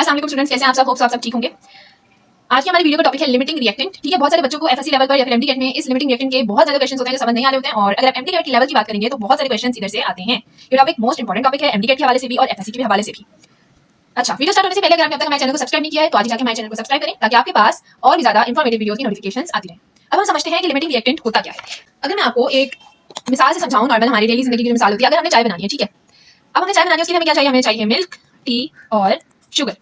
अस्सलाम वालेकुम स्टूडेंट्स, कैसे हैं आप सब? होप आप सब ठीक होंगे। आज की हमारी वीडियो का टॉपिक है लिमिटिंग रिएक्टेंट। ठीक है, बहुत सारे बच्चों को एफएससी लेवल पर या फिर एमडी गेट में इस लिमिटिंग रिएक्टेंट के बहुत ज्यादा क्वेश्चंस होते हैं जो समझ नहीं आ रहे होते हैं। और अगर आप एमडी गेट की लेवल की बात करेंगे तो बहुत सारे क्वेश्चंस इधर से आते हैं। ये टॉपिक मोस्ट इंपॉर्टेंट टॉपिक है एमडी गेट के हवाले से भी और एफएससी के हवाले से भी। अच्छा, वीडियो स्टार्ट होने से पहले अगर आपने अब तक हमारे चैनल को सब्सक्राइब नहीं किया है तो आज जाके हमारे चैनल को सब्सक्राइब करें ताकि आपके पास और भी ज्यादा इंफॉर्मेटिव वीडियोस की नोटिफिकेशंस आती रहें। अब हम समझते हैं कि लिमिटिंग रिएक्टेंट होता क्या है। अगर मैं आपको एक मिसाल से समझाऊं, नॉर्मल हमारी डेली जिंदगी की जो मिसाल होती है, अगर हमें चाय बनानी है, ठीक है, अब हमें चाय बनानी है, उसके लिए हमें क्या चाहिए? हमें चाहिए मिल्क, टी और शुगर।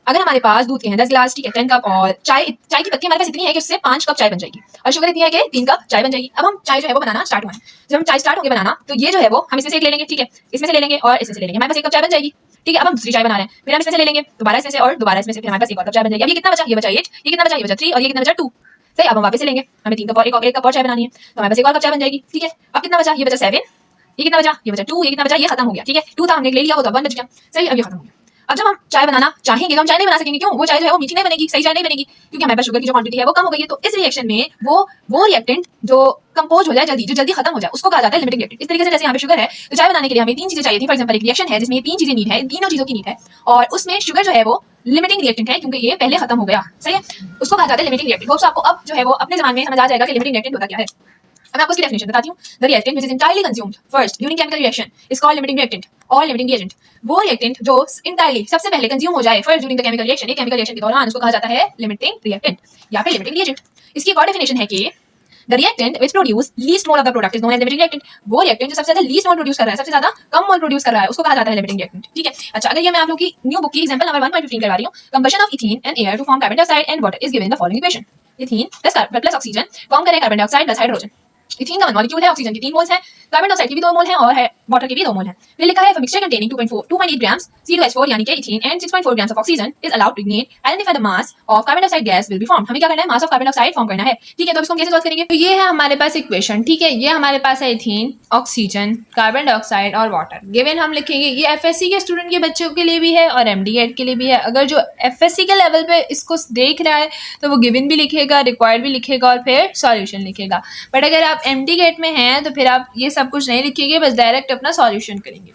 अगर हमारे पास दूध के हैं 10 गिलास, ठीक है, 10 कप, और चाय की पत्ती हमारे पास इतनी है कि उससे 5 कप चाय बन जाएगी, और शुगर इतनी है कि 3 कप चाय बन जाएगी। अब हम चाय जो है वो बनाना स्टार्ट हुआ है। जब हम चाय स्टार्ट होंगे बनाना तो ये जो है वो हम इसमें से एक ले लेंगे, ठीक है, इसमें से ले लेंगे और इसमें से ले लेंगे, हमारे पास 1 कप चाय बन जाएगी। ठीक है, अब हम दूसरी चाय बना रहे हैं, फिर हम इसमें से ले लेंगे, दोबारा इसमें से और दोबारा इसमें से, फिर हमारे पास 1 और कप चाय बन जाएगी। अब ये कितना बचा? ये बचा 8, ये कितना बचा? ये बचा 3, और ये कितना बचा? 2। सही, अब हम वापस से लेंगे, हमें 3 कप और 1 कप और चाय बनानी है, तो हमारे पास 1 और कप चाय बन जाएगी। ठीक है, अब कितना बचा? ये बचा 7, ये कितना बचा? ये बचा 2, ये कितना बचा? ये खत्म हो गया। ठीक है, 2 था, हमने ले लिया, वो तो 1 बच गया। सही, अब ये खत्म हो गया। अब जब हम चाय बनाना चाहेंगे तो हम चाय नहीं बना सकेंगे। क्यों? वो चाय जो है वो मीठी नहीं बनेगी, सही चाय नहीं बनेगी, क्योंकि हमारे पास शुगर की जो क्वांटिटी है वो कम हो गई है। तो इस रिएक्शन में वो रिएक्टेंट जो कंपोज हो जाए जल्दी, जो जल्दी खत्म हो जाए, उसको कहा जाता है लिमिटिंग रिएक्टेंट। इस तरीके से जैसे यहाँ पे शुगर है तो चाय बनाने के लिए हमें 3 चीजें चाहिए थी। फॉर एग्जांपल एक रिएक्शन है जिसमें 3 चीजें नीड है, इन तीनों चीजों की नीड है, और उसमें शुगर जो है वो लिमिटिंग रिएक्टेंट है क्योंकि ये पहले खत्म हो गया। सही है, उसको कहा जाता है लिमिटिंग रिएक्टेंट। होप्स आपको अब जो है वो अपने जबान में समझ आ जाएगा कि लिमिटिंग रिएक्टेंट होता क्या है। अब मैं आपको इसकी डेफिनेशन बताती हूँ। The reactant which is entirely consumed first during chemical reaction is called limiting reactant और लिमिटिंग रिएजेंट। वो रिएक्टेंट जो एंटायरली सबसे पहले कंज्यूम हो जाए first during the chemical reaction, एक केमिकल रिएक्शन के दौरान, उसको कहा जाता है लिमिटिंग रिएक्टेंट या फिर लिमिटिंग रिएजेंट। इसकी एक और डेफिनेशन है कि the reactant which produce least mole of the product is known as limiting reactant. वो रिएक्टेंट जो सबसे ज्यादा लीस्ट मोल प्रोड्यूस कर रहा है, सबसे ज्यादा कम मोल प्रोड्यूस कर रहा है, उसको कहा जाता है लिमिटिंग रिएक्टेंट। ठीक है, अच्छा, अगर ये मैं आप लोगों की न्यू बुक की एग्जांपल नंबर 1.15 करवा रही हूँ। Combustion of ethene and air to form carbon dioxide and water is given in the following equation. Ethene plus oxygen form करें carbon dioxide plus hydrogen. Ethene का 1 मॉलिक्यूल है, oxygen के 3 moles हैं, carbon dioxide के भी 2 मोल हैं और water के भी 2 मोल हैं। फिर लिखा है मिक्सचर कंटेनिंग 2.8 ग्राम्स C2H4 यानी कि ethene and 6.4 grams of oxygen is allowed to ignite, identify the mass of carbon dioxide gas will be formed. हमें क्या करना है? Mass of carbon dioxide form करना है। ठीक है, तो इसको हम कैसे सॉल्व करेंगे? तो ये है हमारे पास इक्वेशन। ठीक है, ये हमारे पास है इथीन, ऑक्सीजन, कार्बन डाइऑक्साइड और वाटर। गिवन हम लिखेंगे, ये एफएससी के स्टूडेंट के बच्चों के लिए भी है और एमडी गेट के लिए भी है। अगर जो एफएससी के लेवल पे इसको देख रहा है तो वो गिवन भी लिखेगा, रिक्वायर्ड भी लिखेगा और फिर सॉल्यूशन लिखेगा। बट अगर आप एमडी गेट में हैं तो फिर आप ये सब कुछ नहीं लिखेंगे, बस डायरेक्ट अपना सॉल्यूशन करेंगे।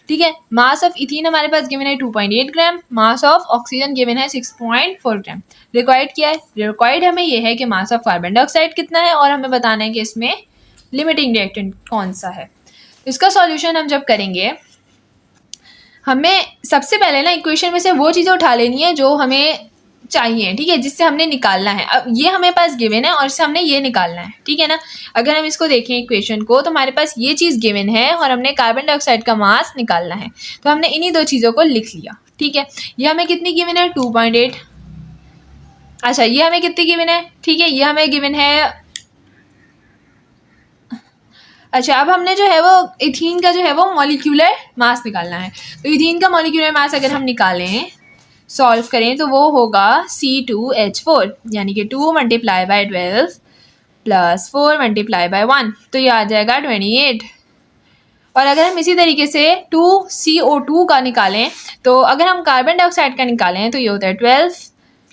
ठीक है, मास ऑफ इथीन हमारे पास गिवन है 2.8 ग्राम, मास ऑफ ऑक्सीजन गिवन है 6.4 ग्राम। रिक्वायर्ड क्या है? रिक्वायर्ड हमें ये है कि मास ऑफ कार्बन डाइऑक्साइड कितना है और हमें बताना है कि इसमें लिमिटिंग रिएक्टेंट कौन सा है। इसका सॉल्यूशन हम जब करेंगे, हमें सबसे पहले ना इक्वेशन में से वो चीज़ें उठा लेनी है जो हमें चाहिए, ठीक है, जिससे हमने निकालना है। अब ये हमेरे पास गिवन है और इससे हमने ये निकालना है। ठीक है ना, अगर हम इसको देखें इक्वेशन को तो हमारे पास ये चीज़ गिवन है और हमने कार्बन डाइऑक्साइड का मास निकालना है, तो हमने इन्हीं 2 चीज़ों को लिख लिया। ठीक है, ये हमें कितनी गिवन है? 2.8। अच्छा, ये हमें कितनी गिवन है? ठीक है, ये हमें गिवन है। अच्छा, अब हमने जो है वो इथीन का जो है वो मॉलिक्यूलर मास निकालना है। तो इथीन का मॉलिक्यूलर मास अगर हम निकालें, सॉल्व करें, तो वो होगा C2H4 यानी कि 2 × 12 प्लस 4 × 1, तो ये आ जाएगा 28। और अगर हम इसी तरीके से 2CO2 का निकालें, तो अगर हम कार्बन डाइऑक्साइड का निकालें तो ये होता है 12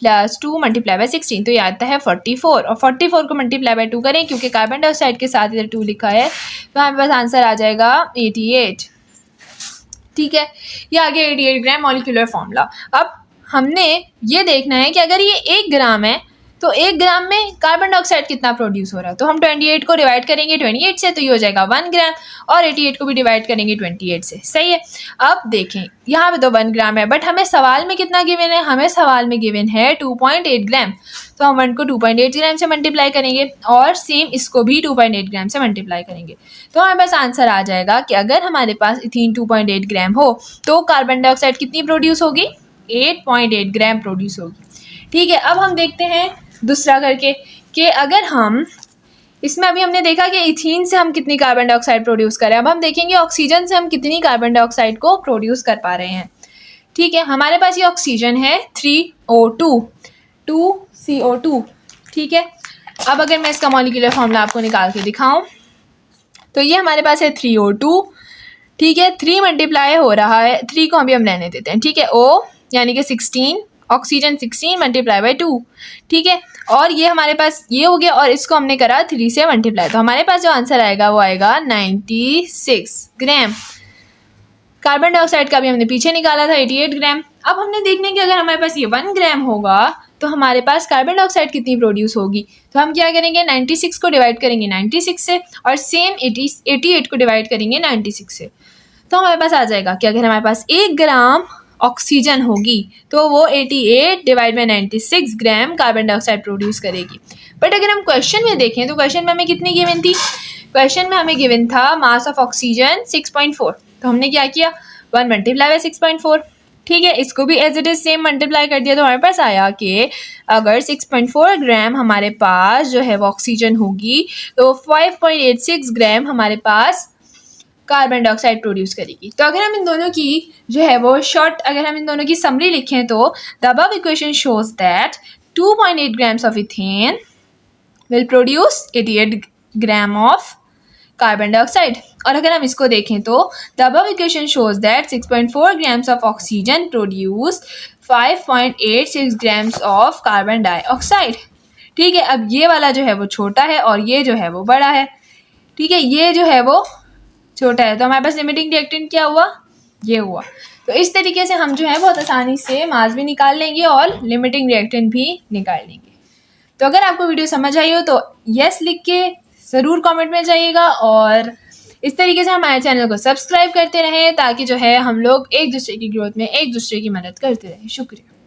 प्लस 2 × 16, तो ये आता है 44। और 44 को मल्टीप्लाई बाय 2 करें क्योंकि कार्बन डाइऑक्साइड के साथ इधर 2 लिखा है, तो हमारे पास आंसर आ जाएगा 88। ठीक है, ये आ गया 88 ग्राम मॉलिक्यूलर फॉर्मूला। अब हमने ये देखना है कि अगर ये 1 ग्राम है तो 1 ग्राम में कार्बन डाइऑक्साइड कितना प्रोड्यूस हो रहा है। तो हम 28 को डिवाइड करेंगे 28 से, तो ये हो जाएगा 1 ग्राम, और 88 को भी डिवाइड करेंगे 28 से। सही है, अब देखें यहाँ पे तो 1 ग्राम है, बट हमें सवाल में कितना गिवन है? हमें सवाल में गिवन है 2.8 ग्राम, तो हम 1 को 2.8 ग्राम से मल्टीप्लाई करेंगे और सेम इसको भी 2.8 ग्राम से मल्टीप्लाई करेंगे, तो हमारे पास आंसर आ जाएगा कि अगर हमारे पास इथीन 2.8 ग्राम हो तो कार्बन डाइऑक्साइड कितनी प्रोड्यूस होगी? 8.8 ग्राम प्रोड्यूस होगी। ठीक है, अब हम देखते हैं दूसरा करके कि अगर हम इसमें, अभी हमने देखा कि इथीन से हम कितनी कार्बन डाइऑक्साइड प्रोड्यूस कर रहे हैं, अब हम देखेंगे ऑक्सीजन से हम कितनी कार्बन डाइऑक्साइड को प्रोड्यूस कर पा रहे हैं। ठीक है, हमारे पास ये ऑक्सीजन है 3O2 2CO2। ठीक है, अब अगर मैं इसका मॉलिक्यूलर फॉर्मूला आपको निकाल के दिखाऊं तो ये हमारे पास है 3O2। ठीक है, 3 मल्टीप्लाई हो रहा है, 3 को अभी हम रहने देते हैं। ठीक है, O यानी कि 16, ऑक्सीजन 16 मल्टीप्लाई बाय 2। ठीक है, और ये हमारे पास ये हो गया और इसको हमने करा 3 से मल्टीप्लाई, तो हमारे पास जो आंसर आएगा वो आएगा 96 ग्राम। कार्बन डाइऑक्साइड का भी हमने पीछे निकाला था 88 ग्राम, अब हमने देखने कि अगर हमारे पास ये 1 ग्राम होगा तो हमारे पास कार्बन डाइऑक्साइड कितनी प्रोड्यूस होगी। तो हम क्या करेंगे, 96 को डिवाइड करेंगे 96 से और सेम 88 को डिवाइड करेंगे 96 से। तो हमारे पास आ जाएगा कि अगर हमारे पास 1 ग्राम ऑक्सीजन होगी तो वो 88 divide by 96 gram carbon dioxide produce करेगी। बट अगर हम क्वेश्चन में देखें तो क्वेश्चन में हमें कितनी गिवन थी, क्वेश्चन में हमें गिवन था मास ऑफ ऑक्सीजन 6.4। तो हमने क्या किया, 1 मल्टीप्लाई बाई 6.4, ठीक है, इसको भी as it is same multiply कर दिया। तो हमारे पास आया कि अगर 6.4 ग्राम हमारे पास जो है वो ऑक्सीजन होगी तो 5.86 ग्राम हमारे पास कार्बन डाइऑक्साइड प्रोड्यूस करेगी। तो अगर हम इन दोनों की जो है वो शॉर्ट, अगर हम इन दोनों की समरी लिखें तो the above equation shows that 2.8 grams of ethane will produce 88 gram of carbon dioxide. और अगर हम इसको देखें तो the above equation shows that 6.4 grams of oxygen produce 5.86 grams of carbon dioxide. ठीक है, अब ये वाला जो है वो छोटा है और ये जो है वो बड़ा है। ठीक है, ये जो है वो छोटा है, तो हमारे पास लिमिटिंग रिएक्टेंट क्या हुआ, ये हुआ। तो इस तरीके से हम जो है बहुत आसानी से मास भी निकाल लेंगे और लिमिटिंग रिएक्टेंट भी निकाल लेंगे। तो अगर आपको वीडियो समझ आई हो तो यस लिख के ज़रूर कमेंट में जाइएगा और इस तरीके से हमारे चैनल को सब्सक्राइब करते रहें ताकि जो है हम लोग एक दूसरे की ग्रोथ में एक दूसरे की मदद करते रहें। शुक्रिया।